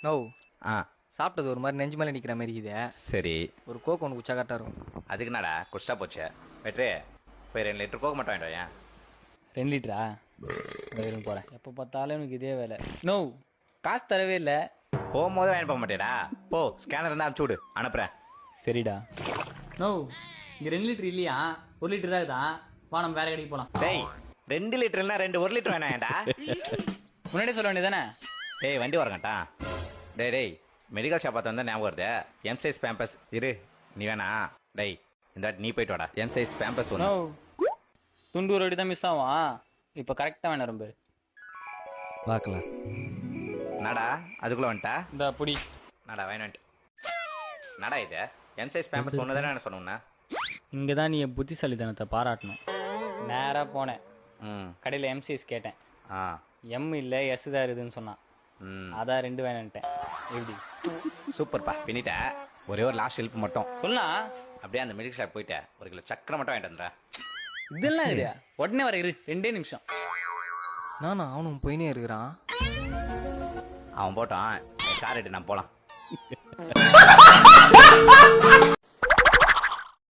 No ஆ சாப்பிட்டது ஒரு மாதிரி நெஞ்சு மேலே நிற்கிற மாதிரி இதே. சரி. ஒரு கோக் ஒன்று குச்சா கரெக்டாக இருக்கும். அதுக்கு என்னடா குஷ்டா போச்சு. வெற்றி போய் 2 லிட்டர் கோக்க மட்டும் வாங்கிட்டு வாயேன். 2 லிட்டரா? இருங்க போகிறேன். எப்போ பார்த்தாலும் எனக்கு இதே வேலை. நோ காசு தரவே இல்லை. போகும்போது வாங்கிட்டு போக மாட்டேடா. போ ஸ்கேனர் இருந்தால் அனுப்பிச்சு விடு, அனுப்புகிறேன். சரிடா. நோ இங்கே 2 லிட்டர் இல்லையா, 1 லிட்டர் தான் தான். வா நம்ம வேற கடைக்கு போகலாம். டேய் 2 லிட்டர் இல்லைனா 1 லிட்டர் வேணாம்டா. முன்னாடியே சொல்ல வேண்டியதானே? டேய் வண்டி வரங்கட்டா. டேய் மெடிக்கல் ஷாப் பார்த்து வந்தால் ஞாபகம் வருது. எம் சைஸ் பேம்பஸ் இரு நீ வேணா. டேய் இந்த வாட்டி நீ போயிட்டு வாடா. எம் சைஸ் பேம்பஸ் நோ ஒன்று. துண்டு ஒரு வாட்டி தான் மிஸ் ஆகும். இப்போ கரெக்டாக வேணும் ரொம்ப. பார்க்கலாம். நடா அதுக்குள்ளே வந்துட்டா. இந்த புடி. நடா வேணான்ட்டு. நடா இது எம் சைஸ் பேம்பஸ் ஒன்று தானே என்ன சொன்னோம்னா. இங்கே தான் நீ என் புத்திசாலித்தனத்தை பாராட்டணும். நேராக போனேன், ம் கடையில் எம்சிஎஸ் கேட்டேன். ஆ எம் இல்லை எஸ் தான் இருக்குதுன்னு சொன்னான். ம் அதான் 2 வேணுன்ட்டேன். எப்படி சூப்பர்ப்பா பின்னிட்ட. ஒரே ஒரு லாஸ்ட் ஹெல்ப் மட்டும். சொல்லா? அப்படியே அந்த மெடிக்கல் ஷாப் போயிட்டு 1 கிலோ சக்கரை மட்டும் வாங்கிட்டு வந்துடுறேன். இதெல்லாம் இல்லையா? உடனே வர இரு, 2 நிமிஷம். நானா அவனும் போயினே இருக்கிறான். அவன் போட்டான். கார் எடுத்து நான் போகலாம்.